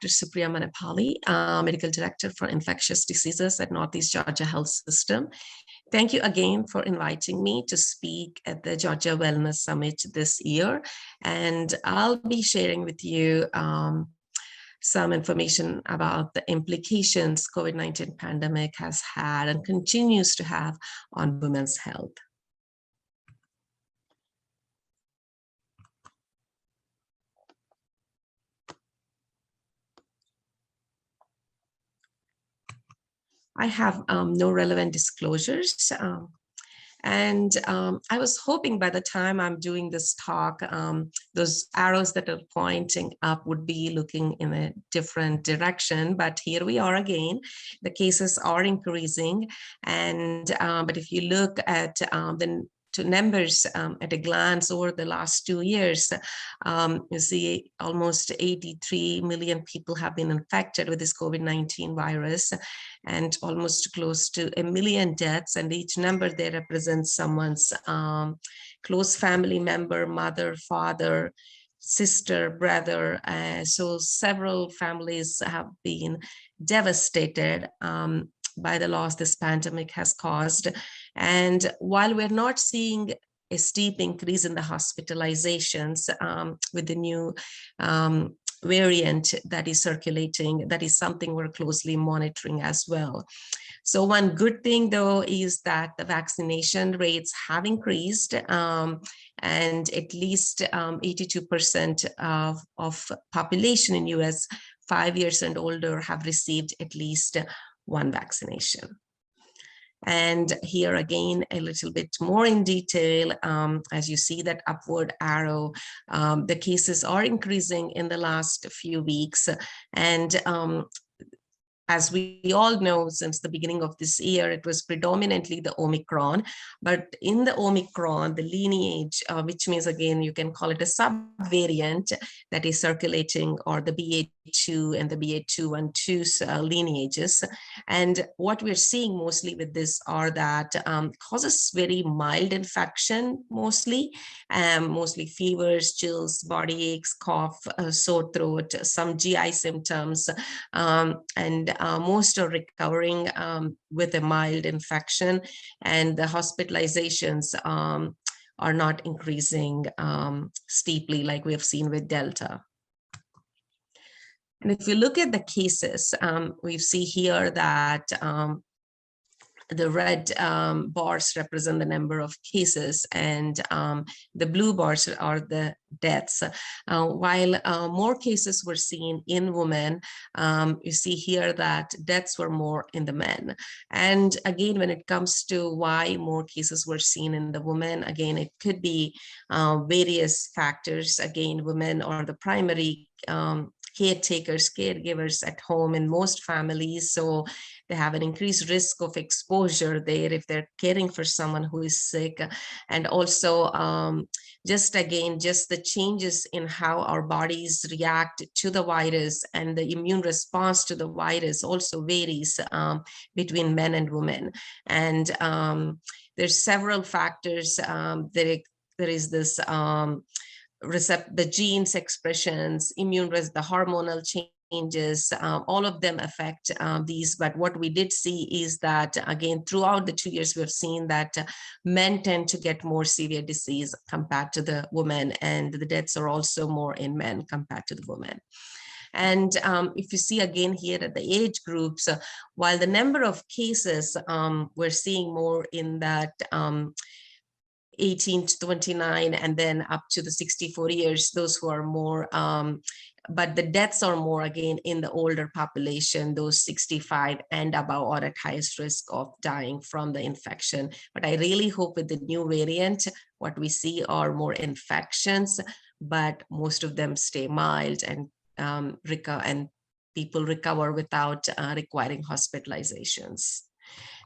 Supriya Mannepalli, Medical Director for Infectious Diseases at Northeast Georgia Health System. Thank you again for inviting me to speak at the Georgia Wellness Summit this year. And I'll be sharing with you some information about the implications COVID-19 pandemic has had and continues to have on women's health. I have no relevant disclosures. I was hoping by the time I'm doing this talk, those arrows that are pointing up would be looking in a different direction, but here we are again. The cases are increasing, and but if you look at the numbers at a glance over the last 2 years, you see almost 83 million people have been infected with this COVID-19 virus, and almost close to 1 million deaths. And each number there represents someone's close family member, mother, father, sister, brother. So several families have been devastated by the loss this pandemic has caused. And while we're not seeing a steep increase in the hospitalizations with the new variant that is circulating, that is something we're closely monitoring as well. So one good thing, though, is that the vaccination rates have increased, and at least 82% of population in US 5 years and older have received at least one vaccination. And here again, a little bit more in detail, as you see that upward arrow, the cases are increasing in the last few weeks. And as we all know, since the beginning of this year, it was predominantly the Omicron. But in the Omicron, the lineage, which means, again, you can call it a subvariant that is circulating, or the BA2 and the BA212 lineages. And what we're seeing mostly with this are that causes very mild infection, mostly fevers, chills, body aches, cough, sore throat, some GI symptoms, and most are recovering with a mild infection, and the hospitalizations are not increasing steeply like we have seen with Delta. And if you look at the cases, we see here that the red bars represent the number of cases, and the blue bars are the deaths. While more cases were seen in women, you see here that deaths were more in the men. And again, when it comes to why more cases were seen in the women, again, it could be various factors. Again, women are the primary caretakers, caregivers at home in most families, so they have an increased risk of exposure there if they're caring for someone who is sick. And also just the changes in how our bodies react to the virus, and the immune response to the virus also varies between men and women. And there's several factors. There is this the genes expressions, the hormonal changes, all of them affect these. But what we did see is that, again, throughout the 2 years, we've seen that men tend to get more severe disease compared to the women, and the deaths are also more in men compared to the women. And if you see again here at the age groups, while the number of cases we're seeing more in that 18 to 29, and then up to the 64 years, those who are more, but the deaths are more again in the older population, those 65 and above are at highest risk of dying from the infection. But I really hope with the new variant, what we see are more infections, but most of them stay mild, and people recover without requiring hospitalizations.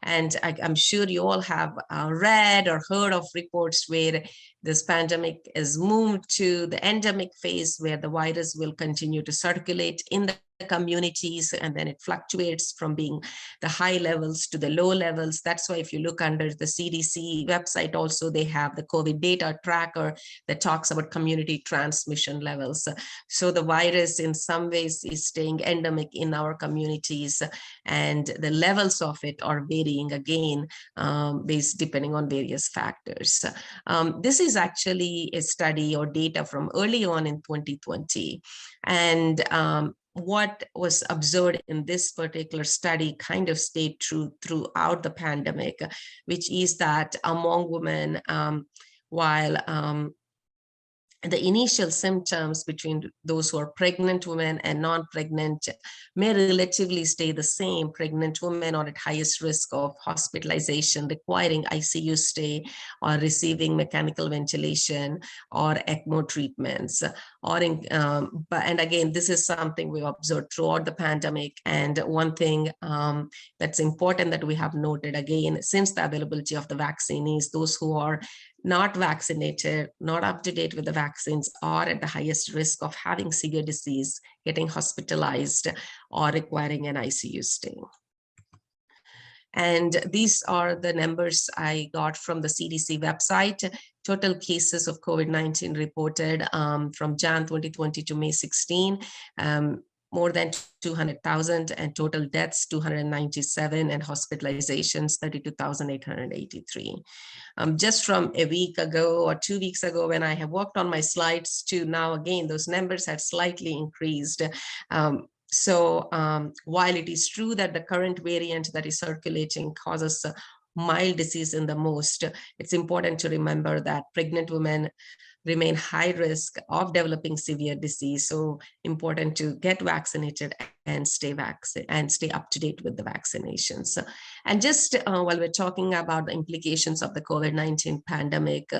And I'm sure you all have read or heard of reports where this pandemic is moved to the endemic phase, where the virus will continue to circulate in the communities, and then it fluctuates from being the high levels to the low levels. That's why if you look under the CDC website, also they have the COVID data tracker that talks about community transmission levels. So the virus in some ways is staying endemic in our communities, and the levels of it are varying again, based depending on various factors. This is actually a study or data from early on in 2020. And what was observed in this particular study kind of stayed true throughout the pandemic, which is that among women, while the initial symptoms between those who are pregnant women and non-pregnant may relatively stay the same. Pregnant women are at highest risk of hospitalization, requiring ICU stay, or receiving mechanical ventilation or ECMO treatments. And again, this is something we observed throughout the pandemic. And one thing that's important that we have noted again, since the availability of the vaccine, is those who are not vaccinated, not up to date with the vaccines, are at the highest risk of having severe disease, getting hospitalized, or requiring an ICU stay. And these are the numbers I got from the CDC website. Total cases of COVID-19 reported from Jan 2020 to May 16. More than 200,000, and total deaths 297, and hospitalizations 32,883. Just from a week ago or 2 weeks ago, when I have worked on my slides, to now, again, those numbers had slightly increased. So while it is true that the current variant that is circulating causes mild disease in the most, it's important to remember that pregnant women remain high risk of developing severe disease. So important to get vaccinated and stay up to date with the vaccinations. And just while we're talking about the implications of the COVID-19 pandemic,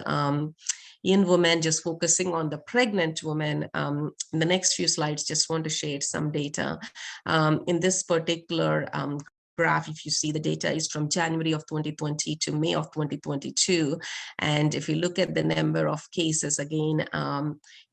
in women, just focusing on the pregnant women, in the next few slides, just want to share some data. In this particular graph, if you see, the data is from January of 2020 to May of 2022. And if you look at the number of cases, again,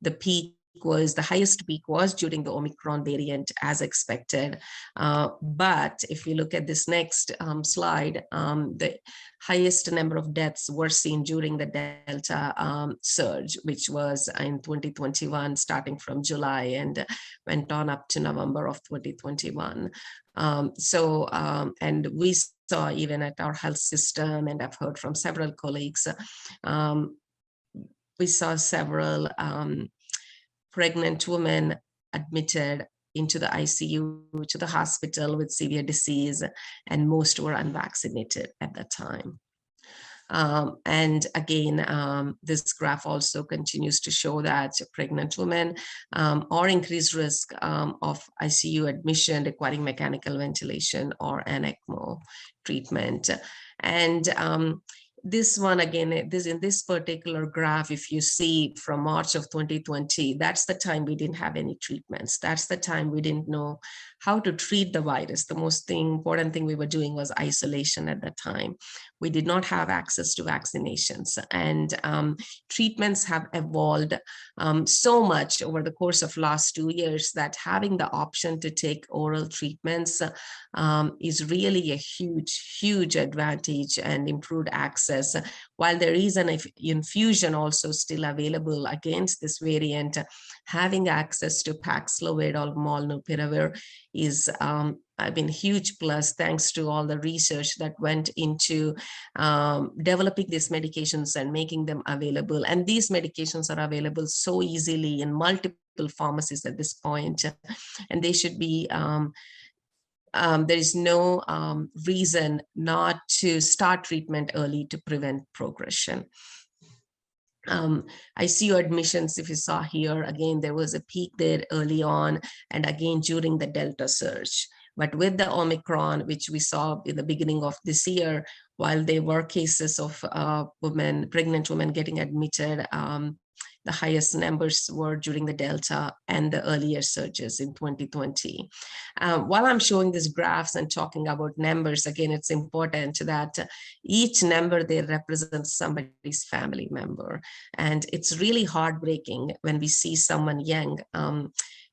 the highest peak was during the Omicron variant, as expected. But if you look at this next slide, the highest number of deaths were seen during the Delta surge, which was in 2021, starting from July, and went on up to November of 2021. And we saw even at our health system, and I've heard from several colleagues, we saw several pregnant women admitted into the ICU, to the hospital with severe disease, and most were unvaccinated at that time. And again, this graph also continues to show that pregnant women are increased risk of ICU admission, requiring mechanical ventilation or an ECMO treatment. And this one, again, in this particular graph, if you see from March of 2020, that's the time we didn't have any treatments. That's the time we didn't know how to treat the virus. The most important thing we were doing was isolation at that time. We did not have access to vaccinations, and treatments have evolved so much over the course of last 2 years that having the option to take oral treatments is really a huge advantage and improved access. While there is an infusion also still available against this variant, having access to Paxlovid or Molnupiravir is been a huge plus, thanks to all the research that went into developing these medications and making them available. And these medications are available so easily in multiple pharmacies at this point, and they should be there is no reason not to start treatment early to prevent progression. ICU admissions, if you saw here, again, there was a peak there early on, and again during the Delta surge. But with the Omicron, which we saw in the beginning of this year, while there were cases of pregnant women getting admitted, the highest numbers were during the Delta and the earlier surges in 2020. While I'm showing these graphs and talking about numbers, again, it's important that each number there represents somebody's family member. And it's really heartbreaking when we see someone young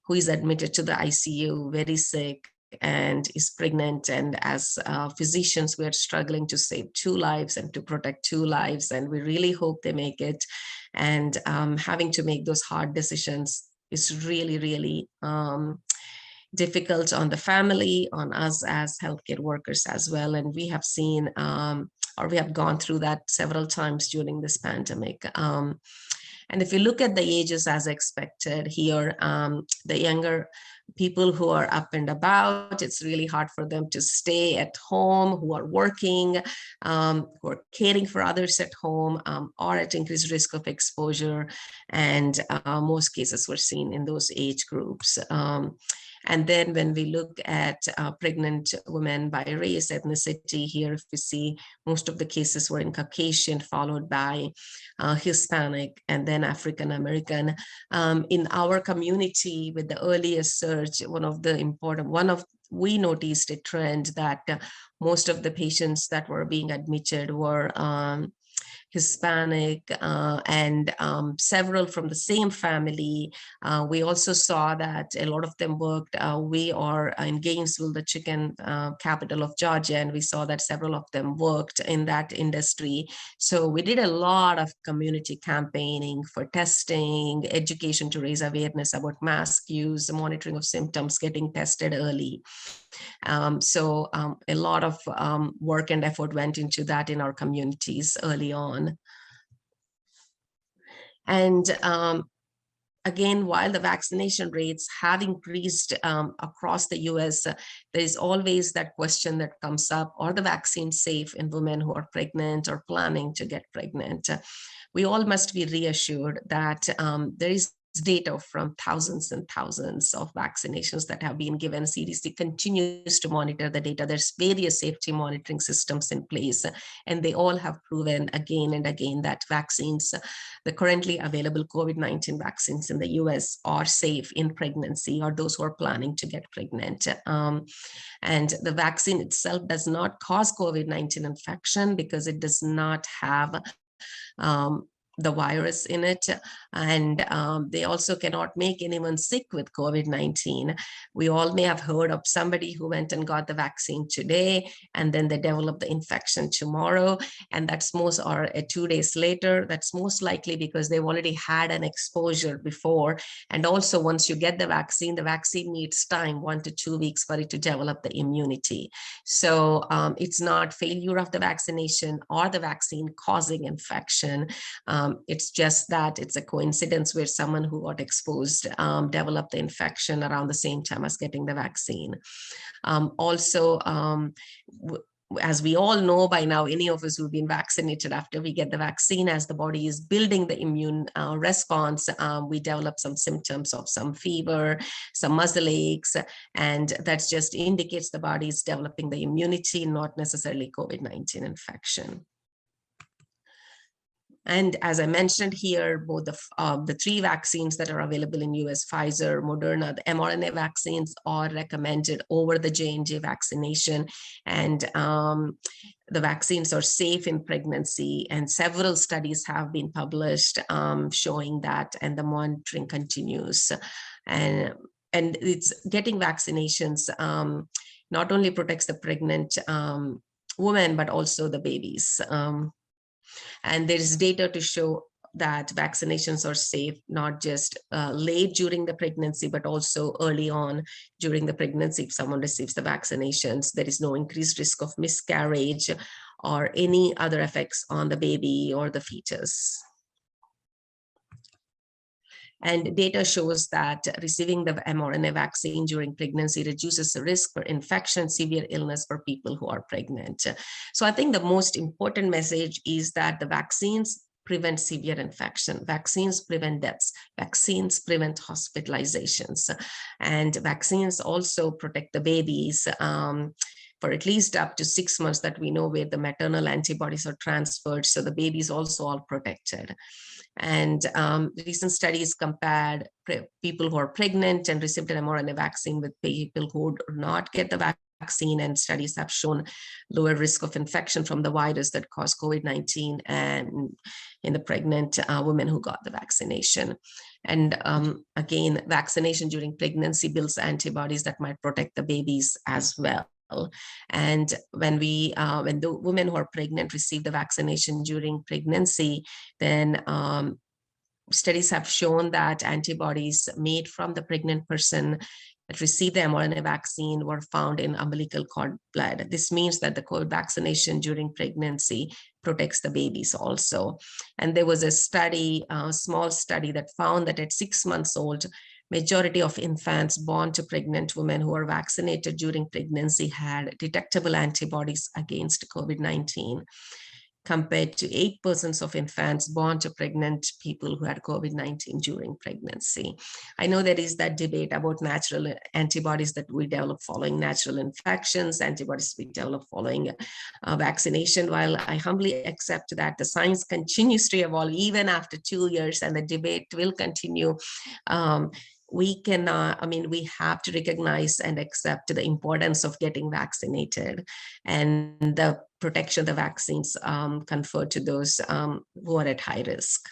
who is admitted to the ICU, very sick, and is pregnant, and as physicians we are struggling to save 2 lives and to protect 2 lives, and we really hope they make it. And having to make those hard decisions is really difficult on the family, on us as healthcare workers as well. And we have seen or we have gone through that several times during this pandemic. And if you look at the ages as expected here, the younger people who are up and about, it's really hard for them to stay at home, who are working, who are caring for others at home, are at increased risk of exposure. And most cases were seen in those age groups. And then when we look at pregnant women by race, ethnicity, here if we see most of the cases were in Caucasian, followed by Hispanic, and then African American. In our community with the earliest surge, we noticed a trend that most of the patients that were being admitted were Hispanic, and several from the same family. We also saw that a lot of them worked. We are in Gainesville, the chicken capital of Georgia, and we saw that several of them worked in that industry. So we did a lot of community campaigning for testing, education to raise awareness about mask use, monitoring of symptoms, getting tested early. So a lot of work and effort went into that in our communities early on. And again, while the vaccination rates have increased across the US, there is always that question that comes up: are the vaccines safe in women who are pregnant or planning to get pregnant? We all must be reassured that there is data from thousands and thousands of vaccinations that have been given. CDC continues to monitor the data. There's various safety monitoring systems in place, and they all have proven again and again that vaccines, the currently available COVID-19 vaccines in the US, are safe in pregnancy or those who are planning to get pregnant. And the vaccine itself does not cause COVID-19 infection because it does not have the virus in it, and they also cannot make anyone sick with COVID-19. We all may have heard of somebody who went and got the vaccine today, and then they develop the infection tomorrow, and that's 2 days later. That's most likely because they've already had an exposure before. And also, once you get the vaccine needs time, 1 to 2 weeks, for it to develop the immunity. So it's not failure of the vaccination or the vaccine causing infection. It's just that it's a coincidence where someone who got exposed developed the infection around the same time as getting the vaccine. Also, as we all know by now, any of us who've been vaccinated, after we get the vaccine, as the body is building the immune response, we develop some symptoms of some fever, some muscle aches, and that just indicates the body is developing the immunity, not necessarily COVID-19 infection. And as I mentioned here, both the 3 vaccines that are available in US, Pfizer, Moderna, the mRNA vaccines are recommended over the J&J vaccination. And the vaccines are safe in pregnancy, and several studies have been published showing that, and the monitoring continues. And it's getting vaccinations not only protects the pregnant woman, but also the babies. And there is data to show that vaccinations are safe, not just late during the pregnancy, but also early on during the pregnancy. If someone receives the vaccinations, there is no increased risk of miscarriage or any other effects on the baby or the fetus. And data shows that receiving the mRNA vaccine during pregnancy reduces the risk for infection, severe illness for people who are pregnant. So I think the most important message is that the vaccines prevent severe infection, vaccines prevent deaths, vaccines prevent hospitalizations, and vaccines also protect the babies for at least up to 6 months that we know, where the maternal antibodies are transferred. So the baby is also all protected. And recent studies compared people who are pregnant and received an mRNA vaccine with people who do not get the vaccine, and studies have shown lower risk of infection from the virus that caused COVID-19 and in the pregnant women who got the vaccination. And again, vaccination during pregnancy builds antibodies that might protect the babies as well. And when the women who are pregnant receive the vaccination during pregnancy, then studies have shown that antibodies made from the pregnant person that received the mRNA vaccine were found in umbilical cord blood. This means that the COVID vaccination during pregnancy protects the babies also. And there was a study, a small study, that found that at 6 months old, majority of infants born to pregnant women who were vaccinated during pregnancy had detectable antibodies against COVID-19, compared to 8% of infants born to pregnant people who had COVID-19 during pregnancy. I know there is that debate about natural antibodies that we develop following natural infections, antibodies we develop following vaccination. While I humbly accept that the science continues to evolve even after 2 years, and the debate will continue, we have to recognize and accept the importance of getting vaccinated and the protection the vaccines confer to those who are at high risk.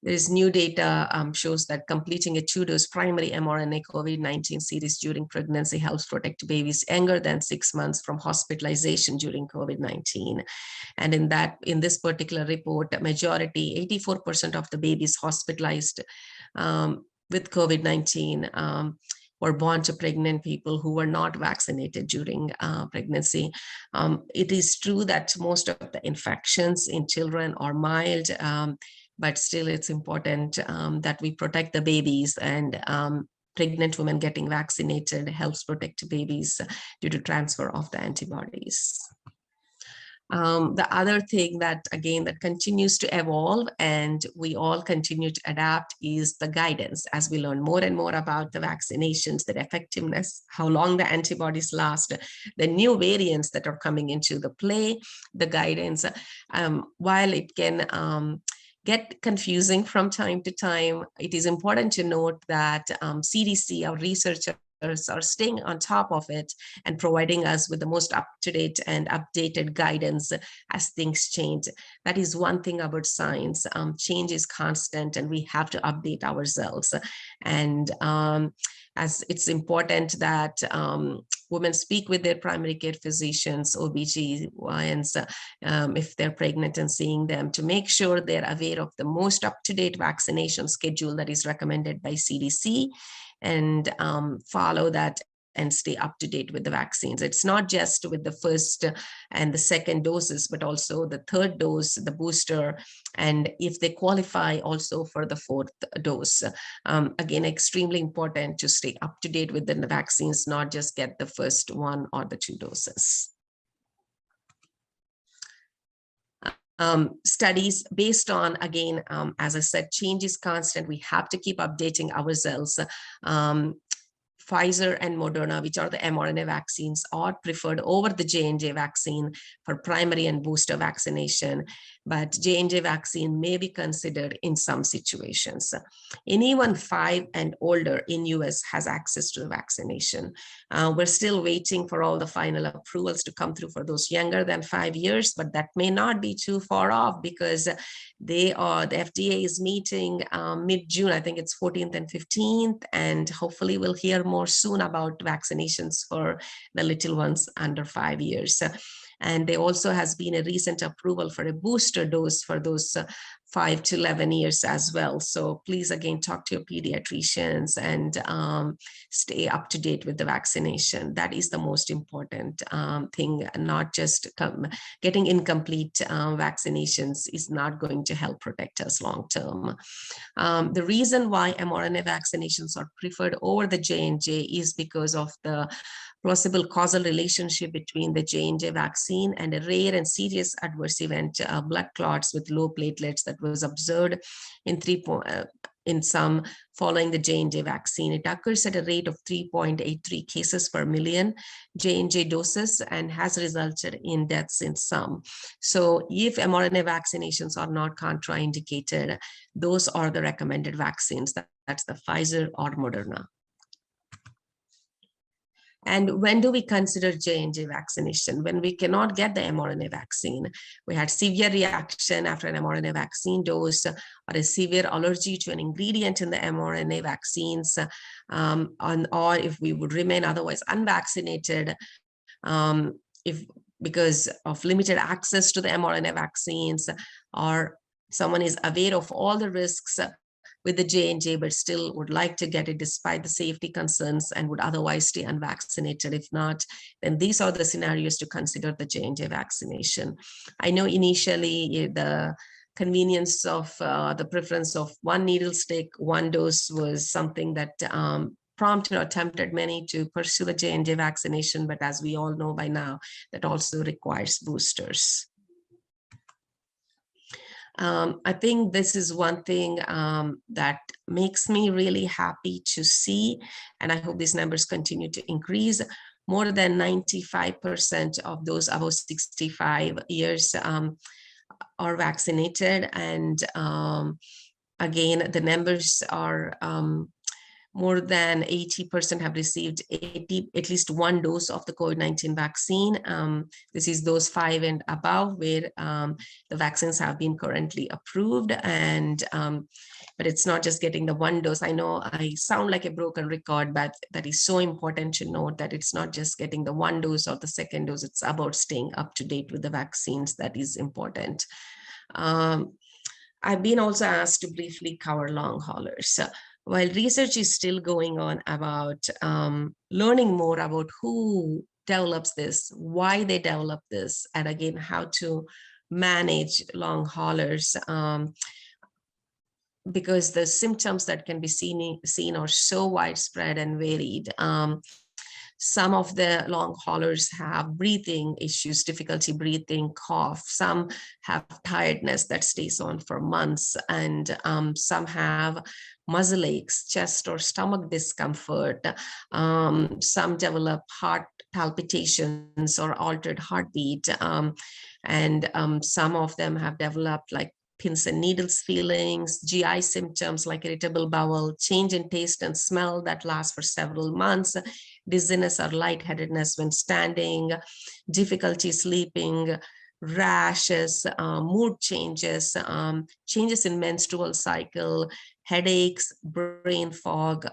There is new data shows that completing a 2-dose primary mRNA COVID-19 series during pregnancy helps protect babies younger than 6 months from hospitalization during COVID-19. And in this particular report, the majority, 84% of the babies hospitalized with COVID-19 were born to pregnant people who were not vaccinated during pregnancy. It is true that most of the infections in children are mild, but still it's important that we protect the babies, and pregnant women getting vaccinated helps protect babies due to transfer of the antibodies. The other thing that continues to evolve and we all continue to adapt is the guidance. As we learn more and more about the vaccinations, their effectiveness, how long the antibodies last, the new variants that are coming into the play, the guidance, while it can get confusing from time to time, it is important to note that CDC, our researchers, are staying on top of it and providing us with the most up-to-date and updated guidance as things change. That is one thing about science. Change is constant and we have to update ourselves. And as it's important that women speak with their primary care physicians, OBGYNs, if they're pregnant, and seeing them to make sure they're aware of the most up-to-date vaccination schedule that is recommended by CDC, and follow that and stay up to date with the vaccines. It's not just with the first and the second doses, but also the third dose, the booster, and if they qualify also for the fourth dose. Again, extremely important to stay up to date with the vaccines, not just get the first 1 or the 2 doses. Studies based on, again, as I said, change is constant. We have to keep updating ourselves. Pfizer and Moderna, which are the mRNA vaccines, are preferred over the J&J vaccine for primary and booster vaccination, but J&J vaccine may be considered in some situations. Anyone 5 and older in US has access to the vaccination. We're still waiting for all the final approvals to come through for those younger than 5 years, but that may not be too far off because the FDA is meeting mid-June, I think it's 14th and 15th, and hopefully we'll hear more soon about vaccinations for the little ones under 5 years. And there also has been a recent approval for a booster dose for those 5 to 11 years as well. So please, again, talk to your pediatricians and stay up to date with the vaccination. That is the most important thing, not just getting incomplete vaccinations is not going to help protect us long term. The reason why mRNA vaccinations are preferred over the J&J is because of the possible causal relationship between the J&J vaccine and a rare and serious adverse event, blood clots with low platelets, that was observed in some following the J&J vaccine. It occurs at a rate of 3.83 cases per million J&J doses and has resulted in deaths in some. So if mRNA vaccinations are not contraindicated, those are the recommended vaccines. That's the Pfizer or Moderna. And when do we consider J&J vaccination? When we cannot get the mRNA vaccine. We had severe reaction after an mRNA vaccine dose, or a severe allergy to an ingredient in the mRNA vaccines, or if we would remain otherwise unvaccinated, because of limited access to the mRNA vaccines, or someone is aware of all the risks with the J&J, but still would like to get it despite the safety concerns and would otherwise stay unvaccinated. If not, then these are the scenarios to consider the J&J vaccination. I know initially the convenience of the preference of one needle stick, one dose was something that prompted or tempted many to pursue the J&J vaccination, but as we all know by now, that also requires boosters. I think this is one thing that makes me really happy to see, and I hope these numbers continue to increase. More than 95% of those above 65 years are vaccinated, and again, the numbers are more than 80% have received at least one dose of the COVID-19 vaccine. This is those 5 and above where the vaccines have been currently approved. And but it's not just getting the one dose. I know I sound like a broken record, but that is so important to note that it's not just getting the one dose or the second dose. It's about staying up to date with the vaccines. That is important. I've been also asked to briefly cover long haulers. While research is still going on about learning more about who develops this, why they develop this, and again, how to manage long haulers, because the symptoms that can be seen are so widespread and varied. Some of the long haulers have breathing issues, difficulty breathing, cough. Some have tiredness that stays on for months, and some have muscle aches, chest or stomach discomfort. Some develop heart palpitations or altered heartbeat, and some of them have developed like pins and needles feelings, GI symptoms like irritable bowel, change in taste and smell that lasts for several months, dizziness or lightheadedness when standing, difficulty sleeping, rashes, mood changes, changes in menstrual cycle, headaches, brain fog.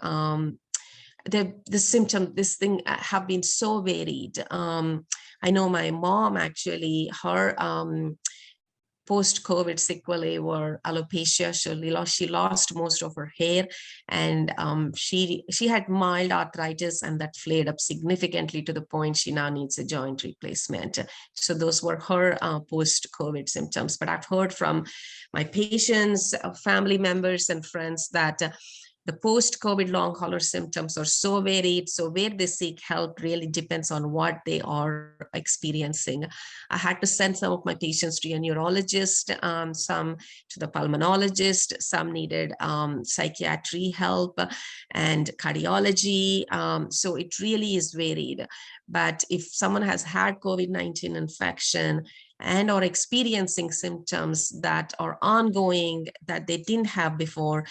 The symptoms, this thing have been so varied. I know my mom actually, her post-COVID sequelae were alopecia. She lost most of her hair, and she had mild arthritis, and that flared up significantly to the point she now needs a joint replacement. So those were her post-COVID symptoms. But I've heard from my patients, family members, and friends that the post-COVID long hauler symptoms are so varied. So where they seek help really depends on what they are experiencing. I had to send some of my patients to a neurologist, some to the pulmonologist, some needed psychiatry help and cardiology. So it really is varied. But if someone has had COVID-19 infection and are experiencing symptoms that are ongoing that they didn't have before,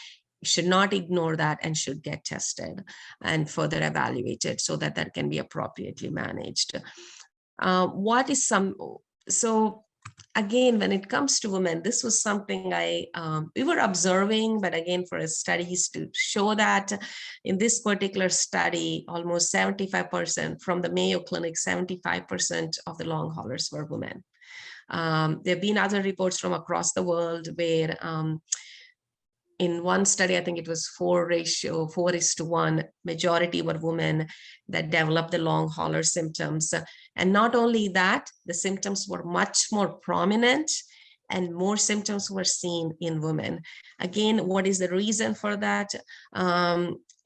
should not ignore that and should get tested and further evaluated so that that can be appropriately managed. So again, when it comes to women, this was something we were observing, but again, for studies to show that in this particular study, almost 75% from the Mayo Clinic, 75% of the long haulers were women. There have been other reports from across the world where in one study, I think it was 4:1, majority were women that developed the long hauler symptoms. And not only that, the symptoms were much more prominent and more symptoms were seen in women. Again, what is the reason for that?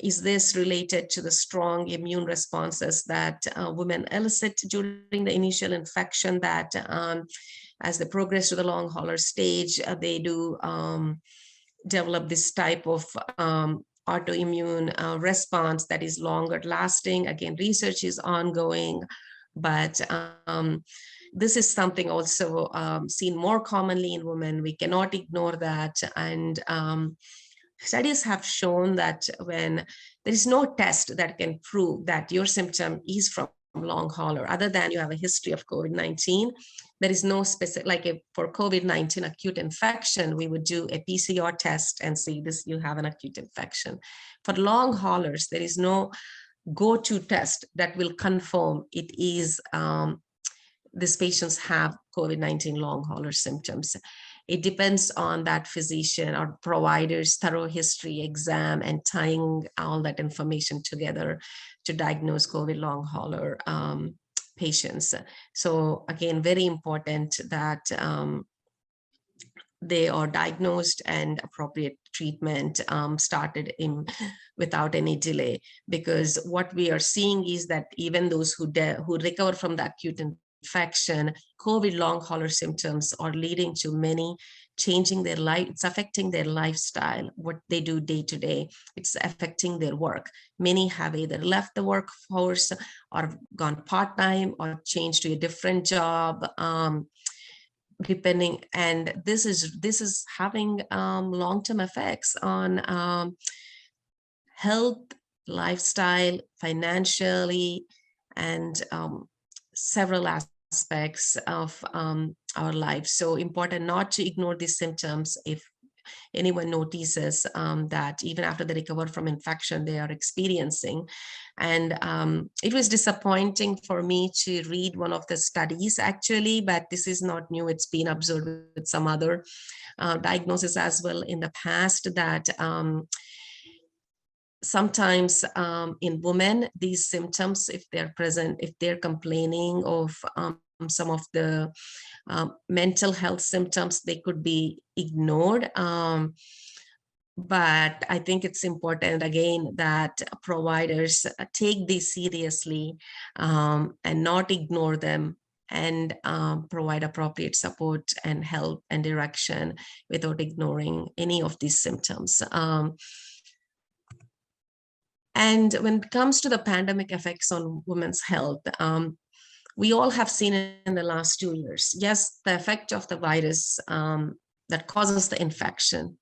Is this related to the strong immune responses that women elicit during the initial infection that as they progress to the long hauler stage, they do develop this type of autoimmune response that is longer lasting. Again, research is ongoing, but this is something also seen more commonly in women. We cannot ignore that. And studies have shown that when there is no test that can prove that your symptom is from long hauler, other than you have a history of COVID-19, there is no specific, like for COVID-19 acute infection, we would do a PCR test and see this, you have an acute infection. For long haulers, there is no go-to test that will confirm it is these patients have COVID-19 long hauler symptoms. It depends on that physician or provider's thorough history exam and tying all that information together to diagnose COVID long hauler patients. So again, very important that they are diagnosed and appropriate treatment started in without any delay, because what we are seeing is that even those who recover from the acute infection, COVID long hauler symptoms are leading to many changing their life. It's affecting their lifestyle, what they do day to day. It's affecting their work. Many have either left the workforce or gone part-time or changed to a different job, depending. And this is having long-term effects on health, lifestyle, financially, and several aspects of our life. So important not to ignore these symptoms if anyone notices that even after they recover from infection, they are experiencing. And it was disappointing for me to read one of the studies actually, but this is not new. It's been observed with some other diagnoses as well in the past, that sometimes in women, these symptoms, if they're present, if they're complaining of some of the mental health symptoms, they could be ignored. But I think it's important, again, that providers take these seriously and not ignore them, and provide appropriate support and help and direction without ignoring any of these symptoms. And when it comes to the pandemic effects on women's health, we all have seen in the last 2 years, yes, the effect of the virus that causes the infection,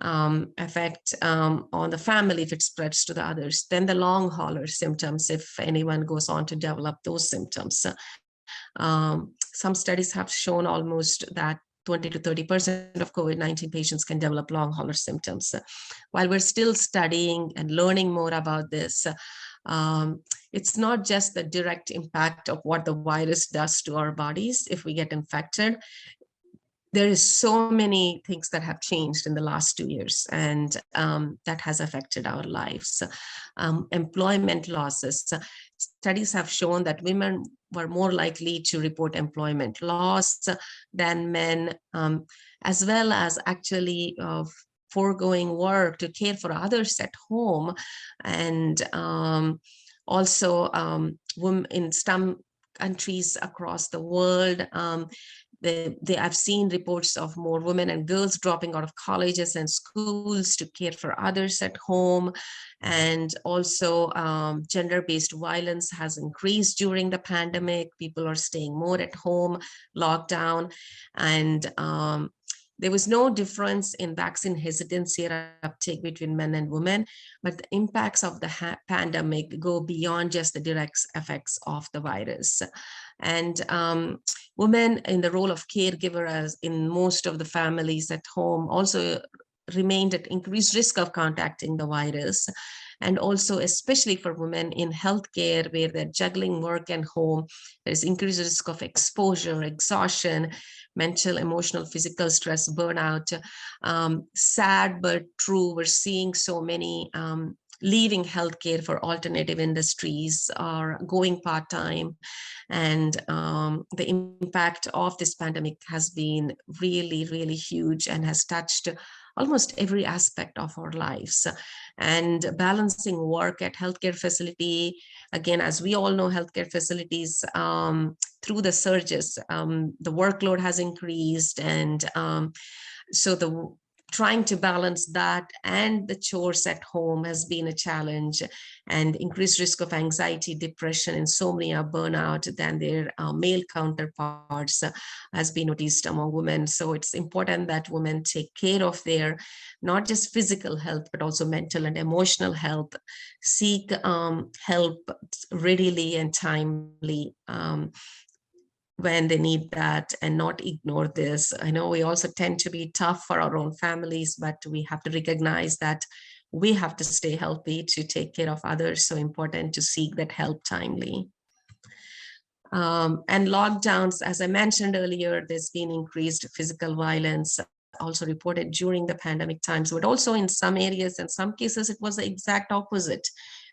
effect on the family if it spreads to the others, then the long hauler symptoms, if anyone goes on to develop those symptoms. Some studies have shown almost that 20 to 30% of COVID-19 patients can develop long hauler symptoms. While we're still studying and learning more about this, it's not just the direct impact of what the virus does to our bodies if we get infected. There is so many things that have changed in the last 2 years, and that has affected our lives. Employment losses. Studies have shown that women were more likely to report employment loss than men, as well as actually foregoing work to care for others at home. And also in some countries across the world, I've seen reports of more women and girls dropping out of colleges and schools to care for others at home. And also gender-based violence has increased during the pandemic. People are staying more at home, lockdown, and there was no difference in vaccine hesitancy or uptake between men and women, but the impacts of the pandemic go beyond just the direct effects of the virus. And women in the role of caregiver, as in most of the families at home, also remained at increased risk of contacting the virus. And also, especially for women in healthcare, where they're juggling work and home, there's increased risk of exposure, exhaustion, mental, emotional, physical stress, burnout. Sad but true, we're seeing so many leaving healthcare for alternative industries or going part-time. And the impact of this pandemic has been really, really huge and has touched almost every aspect of our lives. And balancing work at healthcare facility, again, as we all know, healthcare facilities, through the surges, the workload has increased. And so trying to balance that and the chores at home has been a challenge, and increased risk of anxiety, depression, insomnia, burnout than their male counterparts has been noticed among women. So it's important that women take care of their not just physical health, but also mental and emotional health, seek help readily and timely when they need that, and not ignore this. I know we also tend to be tough for our own families, but we have to recognize that we have to stay healthy to take care of others. So important to seek that help timely. And lockdowns, as I mentioned earlier, there's been increased physical violence also reported during the pandemic times, but also in some areas, in some cases, it was the exact opposite,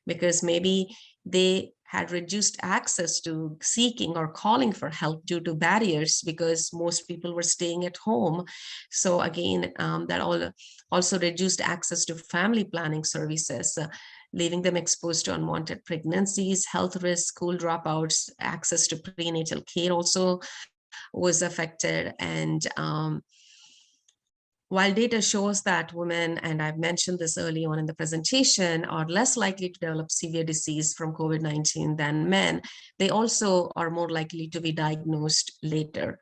because maybe they had reduced access to seeking or calling for help due to barriers, because most people were staying at home. So again, that also reduced access to family planning services, leaving them exposed to unwanted pregnancies, health risks, school dropouts, access to prenatal care also was affected. And while data shows that women, and I've mentioned this early on in the presentation, are less likely to develop severe disease from COVID-19 than men, they also are more likely to be diagnosed later.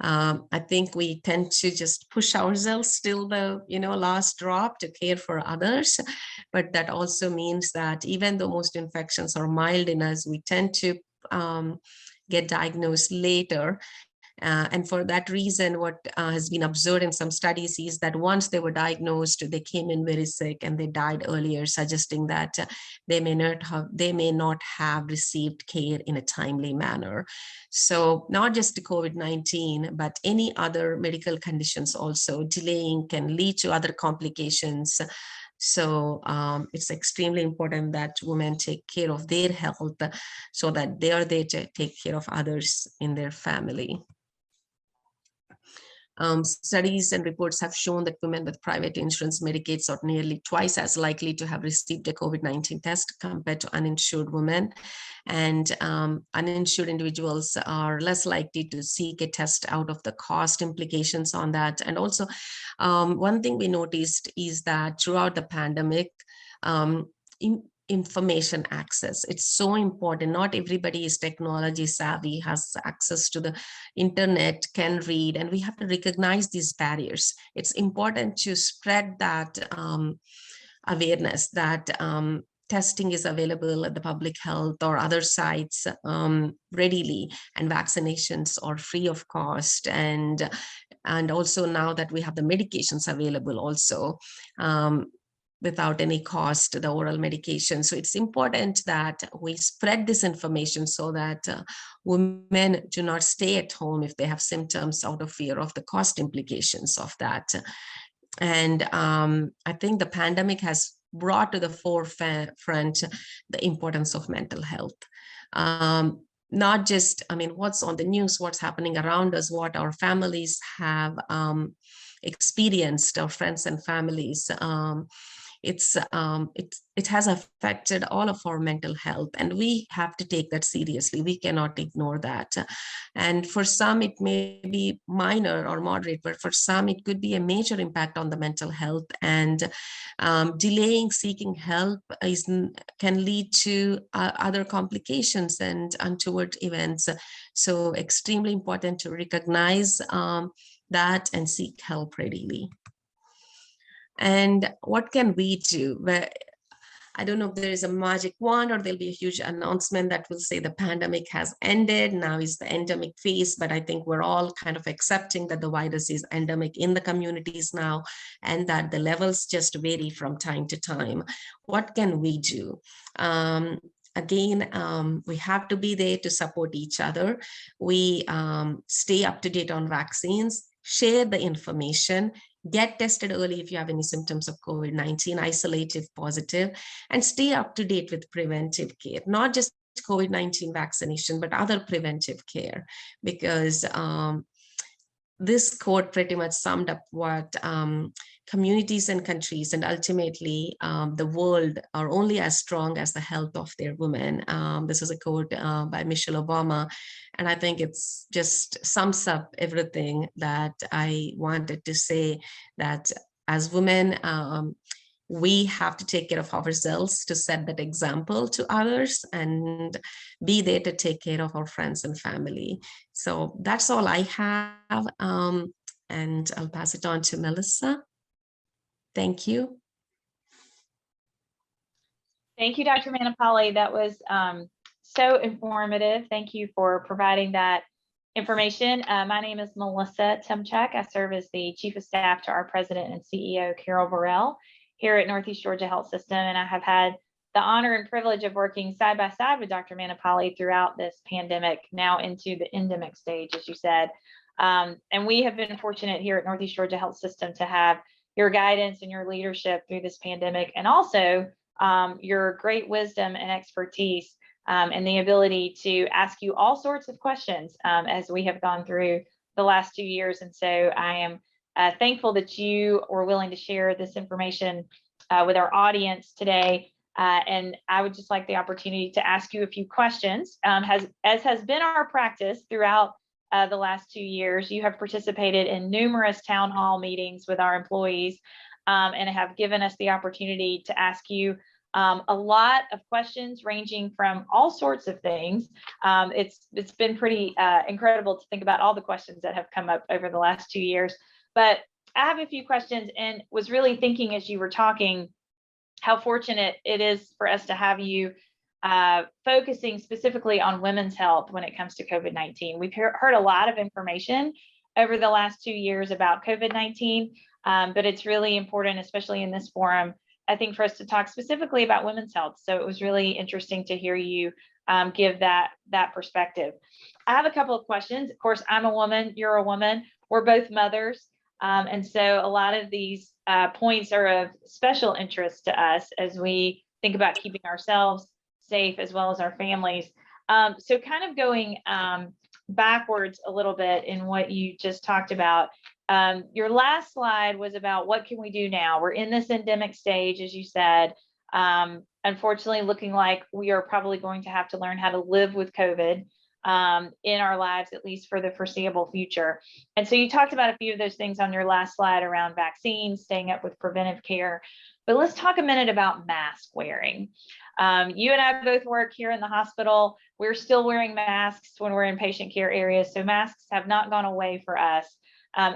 I think we tend to just push ourselves till the last drop to care for others, but that also means that even though most infections are mild in us, we tend to get diagnosed later. And for that reason, what has been observed in some studies is that once they were diagnosed, they came in very sick and they died earlier, suggesting that they may not have received care in a timely manner. So not just COVID-19, but any other medical conditions also delaying can lead to other complications. So it's extremely important that women take care of their health so that they are there to take care of others in their family. Studies and reports have shown that women with private insurance Medicaids are nearly twice as likely to have received a COVID-19 test compared to uninsured women. And uninsured individuals are less likely to seek a test out of the cost implications on that. And also, one thing we noticed is that throughout the pandemic, information access, it's so important. Not everybody is technology savvy, has access to the internet, can read, and we have to recognize these barriers. It's important to spread that awareness that testing is available at the public health or other sites readily, and vaccinations are free of cost, and also now that we have the medications available also without any cost, the oral medication. So it's important that we spread this information so that women do not stay at home if they have symptoms out of fear of the cost implications of that. And I think the pandemic has brought to the forefront the importance of mental health. Not just, what's on the news, what's happening around us, what our families have experienced, our friends and families. It has affected all of our mental health, and we have to take that seriously. We cannot ignore that. And for some, it may be minor or moderate, but for some, it could be a major impact on the mental health. And delaying seeking help can lead to other complications and untoward events. So extremely important to recognize that and seek help readily. And what can we do? I don't know if there is a magic wand or there'll be a huge announcement that will say the pandemic has ended. Now is the endemic phase, but I think we're all kind of accepting that the virus is endemic in the communities now, and that the levels just vary from time to time. What can we do? Again, we have to be there to support each other. We stay up to date on vaccines, share the information, get tested early if you have any symptoms of COVID-19, isolate if positive, and stay up to date with preventive care, not just COVID-19 vaccination, but other preventive care, because this quote pretty much summed up what communities and countries and ultimately the world are only as strong as the health of their women. This is a quote by Michelle Obama, and I think it's just sums up everything that I wanted to say, that as women, we have to take care of ourselves to set that example to others and be there to take care of our friends and family. So that's all I have. And I'll pass it on to Melissa. Thank you. Thank you, Dr. Mannepalli. That was so informative. Thank you for providing that information. My name is Melissa Timchak. I serve as the Chief of Staff to our President and CEO, Carol Burrell, here at Northeast Georgia Health System. And I have had the honor and privilege of working side by side with Dr. Mannepalli throughout this pandemic, now into the endemic stage, as you said. And we have been fortunate here at Northeast Georgia Health System to have your guidance and your leadership through this pandemic, and also your great wisdom and expertise, and the ability to ask you all sorts of questions as we have gone through the last 2 years. And so I am thankful that you were willing to share this information with our audience today. And I would just like the opportunity to ask you a few questions. As has been our practice throughout the last 2 years, you have participated in numerous town hall meetings with our employees, and have given us the opportunity to ask you a lot of questions ranging from all sorts of things. It's been pretty incredible to think about all the questions that have come up over the last 2 years. But I have a few questions, and was really thinking as you were talking how fortunate it is for us to have you focusing specifically on women's health when it comes to COVID-19. We've heard a lot of information over the last 2 years about COVID-19, but it's really important, especially in this forum, I think, for us to talk specifically about women's health. So it was really interesting to hear you give that perspective. I have a couple of questions. Of course, I'm a woman, you're a woman, we're both mothers. And so a lot of these points are of special interest to us as we think about keeping ourselves safe as well as our families. So kind of going backwards a little bit in what you just talked about. Your last slide was about what can we do now? We're in this endemic stage, as you said. Unfortunately, looking like we are probably going to have to learn how to live with COVID in our lives, at least for the foreseeable future. And so you talked about a few of those things on your last slide around vaccines, staying up with preventive care. But let's talk a minute about mask wearing. You and I both work here in the hospital. We're still wearing masks when we're in patient care areas. So masks have not gone away for us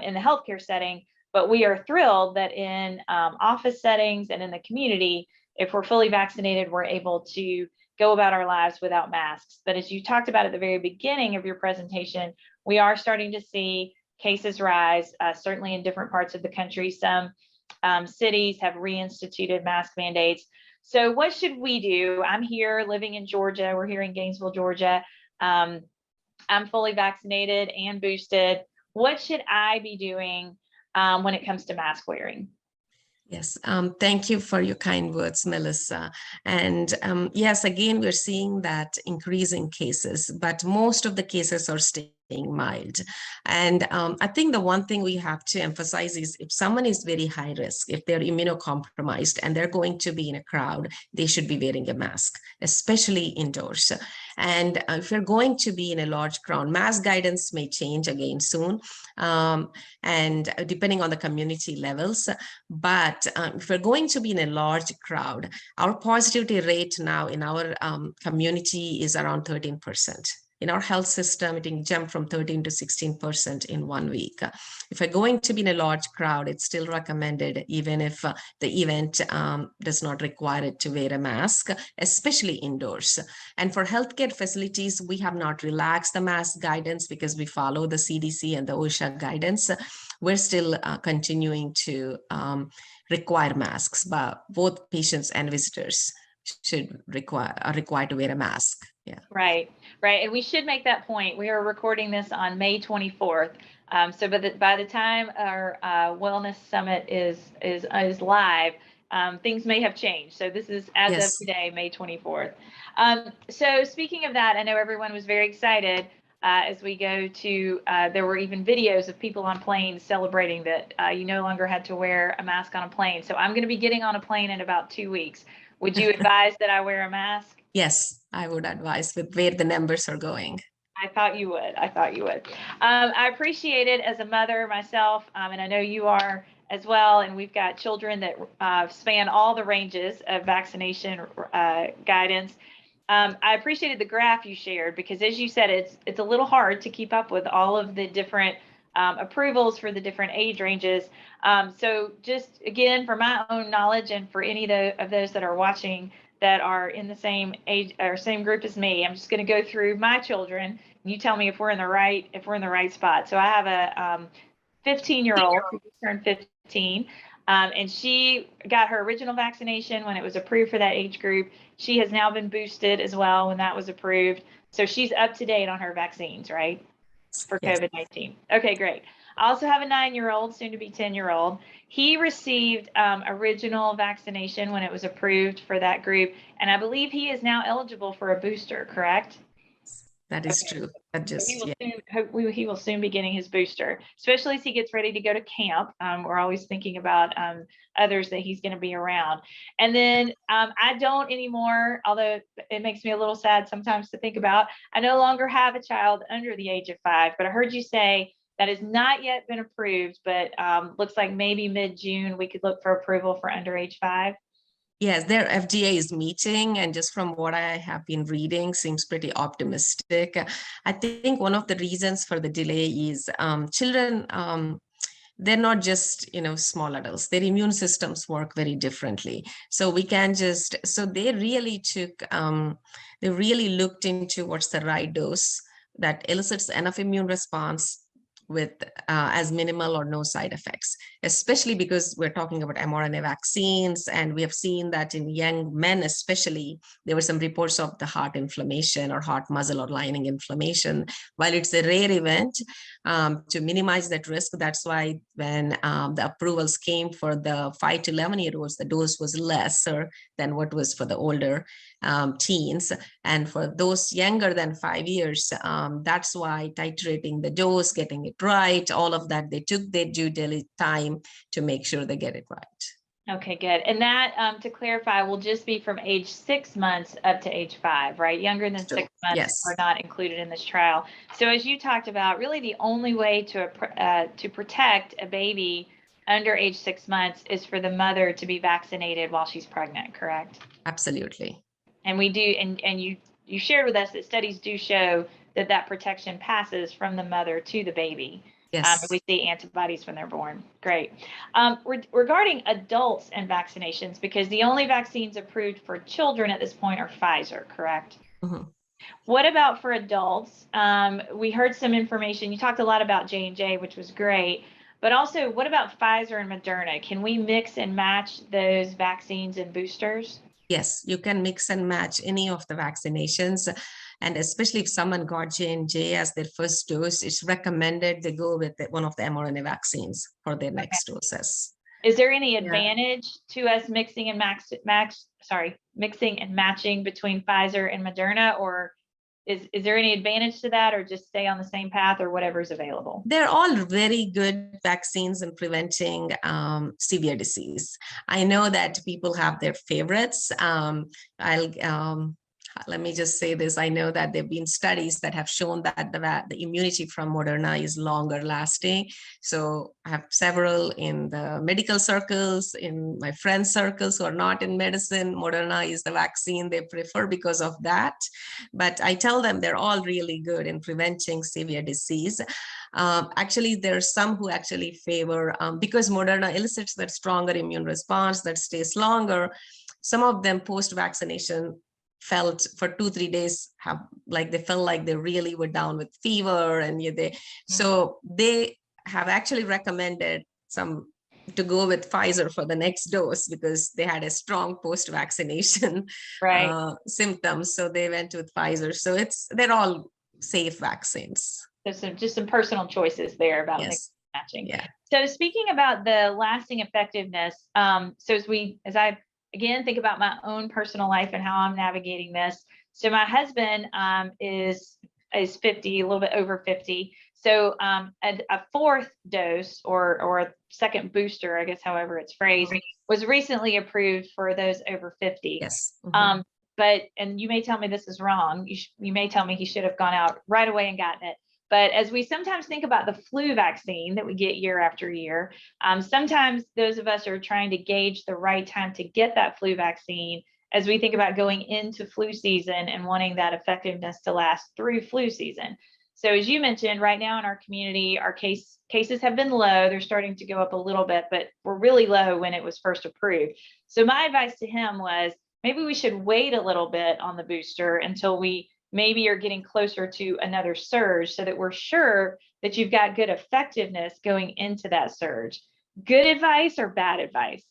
in the healthcare setting, but we are thrilled that in office settings and in the community, if we're fully vaccinated, we're able to go about our lives without masks. But as you talked about at the very beginning of your presentation, we are starting to see cases rise, certainly in different parts of the country. Some cities have reinstituted mask mandates. So what should we do? I'm here living in Georgia. We're here in Gainesville, Georgia. I'm fully vaccinated and boosted. What should I be doing when it comes to mask wearing? Yes, thank you for your kind words, Melissa. And yes, again, we're seeing that increase in cases, but most of the cases are staying mild. And I think the one thing we have to emphasize is if someone is very high risk, if they're immunocompromised and they're going to be in a crowd, they should be wearing a mask, especially indoors. And if you're going to be in a large crowd, mask guidance may change again soon, and depending on the community levels. But if we're going to be in a large crowd, our positivity rate now in our community is around 13%. In our health system, it jumped from 13 to 16% in 1 week. If we're going to be in a large crowd, it's still recommended, even if the event does not require it to wear a mask, especially indoors. And for healthcare facilities, we have not relaxed the mask guidance because we follow the CDC and the OSHA guidance. We're still continuing to require masks, but both patients and visitors are required to wear a mask. Yeah. Right. And we should make that point. We are recording this on May 24th. So by the time our wellness summit is live, things may have changed. So this is as of today, May 24th. So speaking of that, I know everyone was very excited as we go to, there were even videos of people on planes celebrating that you no longer had to wear a mask on a plane. So I'm going to be getting on a plane in about 2 weeks. Would you advise that I wear a mask? Yes, I would advise with where the numbers are going. I thought you would. I appreciate it as a mother myself, and I know you are as well, and we've got children that span all the ranges of vaccination guidance. I appreciated the graph you shared because, as you said, it's a little hard to keep up with all of the different approvals for the different age ranges. So just again, for my own knowledge and for any of those that are watching that are in the same age or same group as me, I'm just going to go through my children. And you tell me if we're in the right spot. So I have a 15-year-old who just turned 15, and she got her original vaccination when it was approved for that age group. She has now been boosted as well when that was approved. So she's up to date on her vaccines, right? For COVID-19. Okay, great. I also have a 9-year-old, soon to be 10-year-old. He received original vaccination when it was approved for that group, and I believe he is now eligible for a booster, correct? That is true. That just, he will soon be getting his booster, especially as he gets ready to go to camp. We're always thinking about others that he's going to be around. And then I don't anymore, although it makes me a little sad sometimes to think about, I no longer have a child under the age of 5, but I heard you say that has not yet been approved, but looks like maybe mid-June we could look for approval for under age 5. Yes, their FDA is meeting, and just from what I have been reading, seems pretty optimistic. I think one of the reasons for the delay is children, they're not just, small adults. Their immune systems work very differently. So we can just, so they really they really looked into what's the right dose that elicits enough immune response with as minimal or no side effects, especially because we're talking about mRNA vaccines. And we have seen that in young men, especially, there were some reports of the heart inflammation or heart muscle or lining inflammation. While it's a rare event, to minimize that risk, that's why when the approvals came for the 5 to 11-year-olds, the dose was lesser than what was for the older teens. And for those younger than 5 years, that's why titrating the dose, getting it right, all of that, they took their due diligence time to make sure they get it right. Okay, good. And that, to clarify, will just be from age 6 months up to age 5, right? Younger than 6 months yes. are not included in this trial. So as you talked about, really the only way to protect a baby under age 6 months is for the mother to be vaccinated while she's pregnant, correct? Absolutely. And we do, and you shared with us that studies do show that protection passes from the mother to the baby. Yes. We see antibodies when they're born. Great. Regarding adults and vaccinations, because the only vaccines approved for children at this point are Pfizer, correct? Mm-hmm. What about for adults? We heard some information. You talked a lot about J&J, which was great. But also, what about Pfizer and Moderna? Can we mix and match those vaccines and boosters? Yes, you can mix and match any of the vaccinations. And especially if someone got J&J as their first dose, it's recommended they go with one of the mRNA vaccines for their next doses. Is there any advantage to us mixing and matching between Pfizer and Moderna, or is there any advantage to that, or just stay on the same path, or whatever is available? They're all very good vaccines in preventing severe disease. I know that people have their favorites. Let me just say this. I know that there have been studies that have shown that the immunity from Moderna is longer lasting. So I have several in the medical circles, in my friends' circles who are not in medicine. Moderna is the vaccine they prefer because of that. But I tell them they're all really good in preventing severe disease. Actually, there are some who actually favor, because Moderna elicits that stronger immune response that stays longer, some of them post-vaccination felt for 2-3 days they felt like they really were down with fever, and so they have actually recommended some to go with Pfizer for the next dose because they had a strong post-vaccination symptoms, so they went with Pfizer. So they're all safe vaccines. There's just some personal choices there about matching. Yeah. So speaking about the lasting effectiveness, so as I again think about my own personal life and how I'm navigating this. So my husband is 50, a little bit over 50. So a fourth dose or a second booster, I guess, however it's phrased, was recently approved for those over 50. Yes. Mm-hmm. And you may tell me this is wrong. You may tell me he should have gone out right away and gotten it. But as we sometimes think about the flu vaccine that we get year after year, sometimes those of us are trying to gauge the right time to get that flu vaccine as we think about going into flu season and wanting that effectiveness to last through flu season. So as you mentioned, right now in our community, our cases have been low. They're starting to go up a little bit, but were really low when it was first approved. So my advice to him was maybe we should wait a little bit on the booster until we maybe are getting closer to another surge so that we're sure that you've got good effectiveness going into that surge. Good advice or bad advice?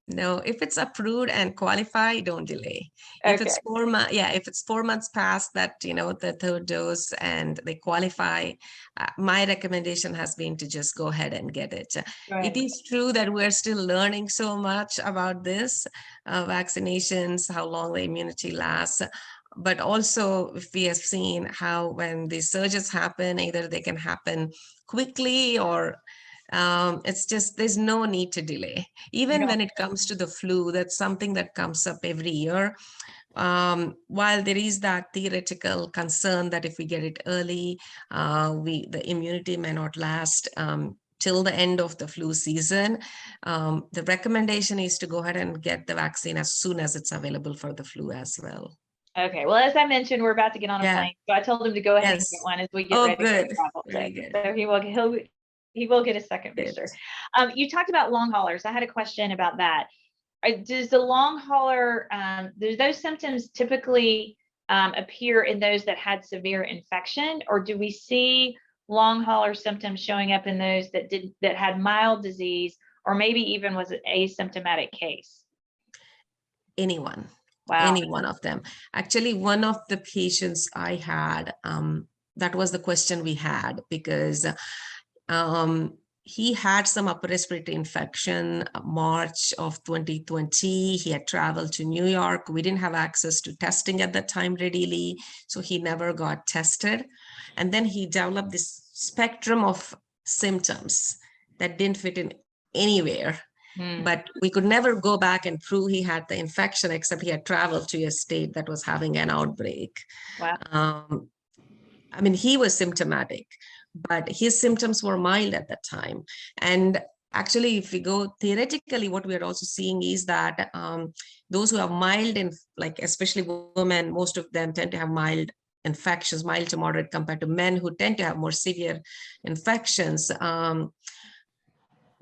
No, if it's approved and qualify, don't delay. If Okay. it's 4 months, yeah, if it's 4 months past that, the third dose and they qualify, my recommendation has been to just go ahead and get it. Right. It is true that we're still learning so much about this, vaccinations, how long the immunity lasts. But also, if we have seen how when these surges happen, either they can happen quickly or it's just there's no need to delay. Even when it comes to the flu, that's something that comes up every year. While there is that theoretical concern that if we get it early, the immunity may not last till the end of the flu season. The recommendation is to go ahead and get the vaccine as soon as it's available for the flu as well. Okay. Well, as I mentioned, we're about to get on a plane, so I told him to go ahead and get Yes. one as we get Oh, ready good. for travel. Very good. So he will get a second Good. booster. You talked about long haulers. I had a question about that. Does the long hauler, do those symptoms typically appear in those that had severe infection, or do we see long hauler symptoms showing up in those that had mild disease, or maybe even was an asymptomatic case? Anyone. Wow. Any one of them. Actually, one of the patients I had, that was the question we had, because he had some upper respiratory infection March of 2020. He had traveled to New York. We didn't have access to testing at that time readily, so he never got tested. And then he developed this spectrum of symptoms that didn't fit in anywhere. But we could never go back and prove he had the infection, except he had traveled to a state that was having an outbreak. Wow. I mean, he was symptomatic, but his symptoms were mild at that time. And actually, if we go theoretically, what we are also seeing is that those who have mild, like especially women, most of them tend to have mild infections, mild to moderate, compared to men who tend to have more severe infections.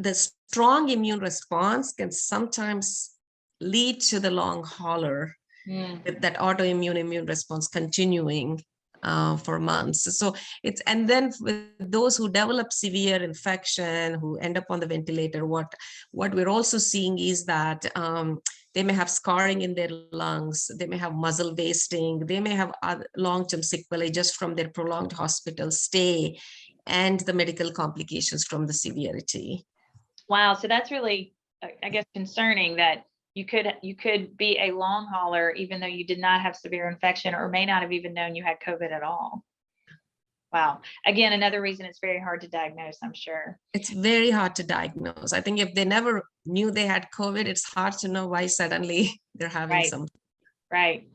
The strong immune response can sometimes lead to the long hauler, that autoimmune immune response continuing for months. So and then with those who develop severe infection, who end up on the ventilator, what we're also seeing is that they may have scarring in their lungs, they may have muscle wasting, they may have long-term sequelae just from their prolonged hospital stay and the medical complications from the severity. Wow. So that's really, I guess, concerning that you could be a long hauler even though you did not have severe infection, or may not have even known you had COVID at all. Wow. Again, another reason it's very hard to diagnose, I'm sure. It's very hard to diagnose. I think if they never knew they had COVID, it's hard to know why suddenly they're having some. Right.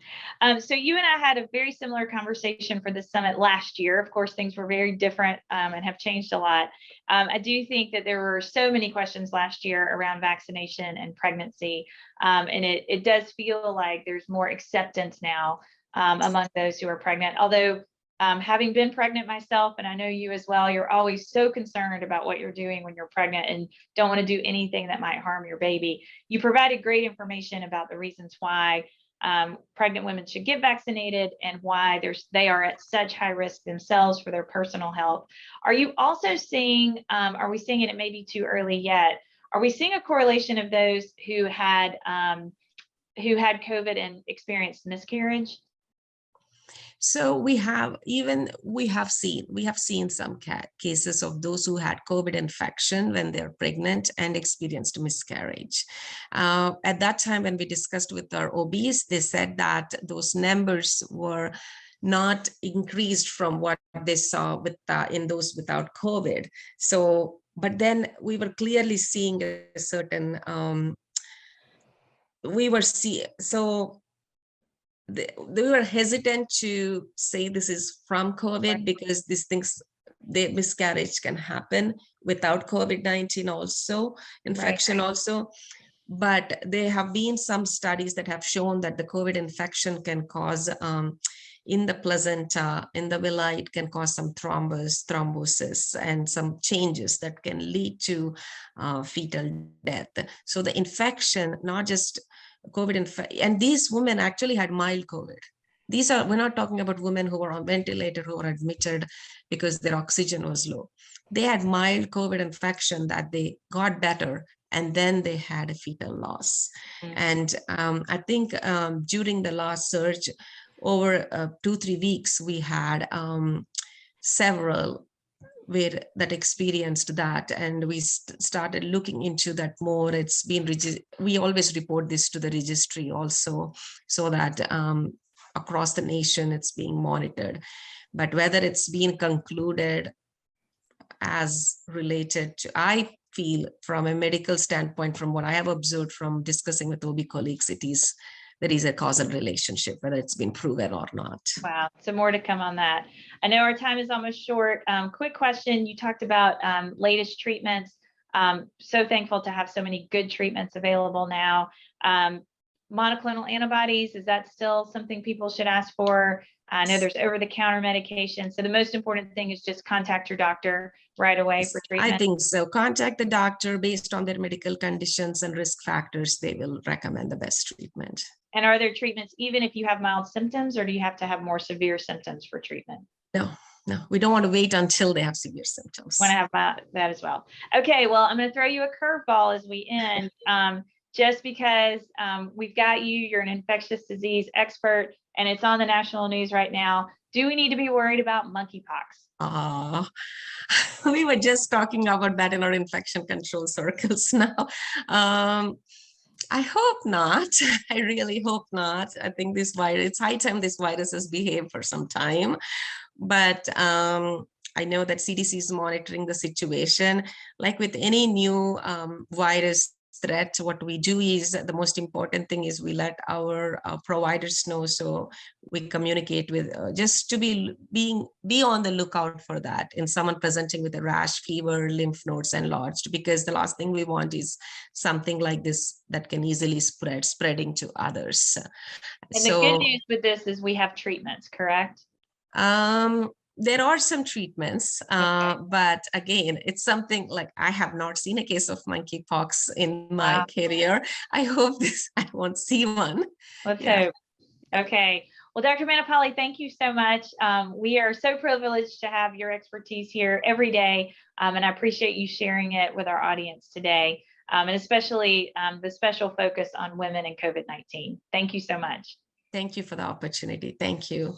So you and I had a very similar conversation for the summit last year. Of course, things were very different and have changed a lot. I do think that there were so many questions last year around vaccination and pregnancy. And it does feel like there's more acceptance now among those who are pregnant. Although having been pregnant myself, and I know you as well, you're always so concerned about what you're doing when you're pregnant and don't want to do anything that might harm your baby. You provided great information about the reasons why pregnant women should get vaccinated and why they are at such high risk themselves for their personal health. Are you also seeing, are we seeing, and it may be too early yet, are we seeing a correlation of those who had COVID and experienced miscarriage? So we have seen some cases of those who had COVID infection when they're pregnant and experienced miscarriage. At that time, when we discussed with our OBs, they said that those numbers were not increased from what they saw in those without COVID. So, but then we were clearly seeing a certain they were hesitant to say this is from COVID because these things the miscarriage can happen without COVID-19 also, infection also. But there have been some studies that have shown that the COVID infection can cause in the placenta, in the villi, it can cause some thrombosis and some changes that can lead to fetal death. So the infection, not just COVID and these women actually had mild COVID. We're not talking about women who were on ventilator, who were admitted because their oxygen was low. They had mild COVID infection that they got better, and then they had a fetal loss. And I think during the last surge, over 2-3 weeks, we had several that experienced that, and we started looking into that more. It's been, we always report this to the registry also, so that across the nation it's being monitored. But whether it's been concluded as related to, I feel from a medical standpoint, from what I have observed from discussing with OB colleagues, there is a causal relationship, whether it's been proven or not. Wow, so more to come on that. I know our time is almost short. Quick question, you talked about latest treatments. So thankful to have so many good treatments available now. Monoclonal antibodies, is that still something people should ask for? I know there's over-the-counter medication. So the most important thing is just contact your doctor right away for treatment. I think so. Contact the doctor based on their medical conditions and risk factors. They will recommend the best treatment. And are there treatments even if you have mild symptoms, or do you have to have more severe symptoms for treatment? No, we don't want to wait until they have severe symptoms. Want to have that as well. Okay, well, I'm going to throw you a curveball as we end. Just because we've got you're an infectious disease expert, and it's on the national news right now. Do we need to be worried about monkeypox? We were just talking about that in our infection control circles now. I hope not. I really hope not. I think this virus, it's high time this virus has behaved for some time. But I know that CDC is monitoring the situation. Like with any new virus threat, what we do is, the most important thing is we let our providers know, so we communicate with just to be on the lookout for that in someone presenting with a rash, fever, lymph nodes enlarged, because the last thing we want is something like this that can easily spreading to others. And the good news with this is we have treatments, correct? There are some treatments, but again, it's something like, I have not seen a case of monkeypox in my career. I hope I won't see one. Let's hope. Okay. Well, Dr. Mannepalli, thank you so much. We are so privileged to have your expertise here every day, and I appreciate you sharing it with our audience today, and especially the special focus on women and COVID-19. Thank you so much. Thank you for the opportunity. Thank you.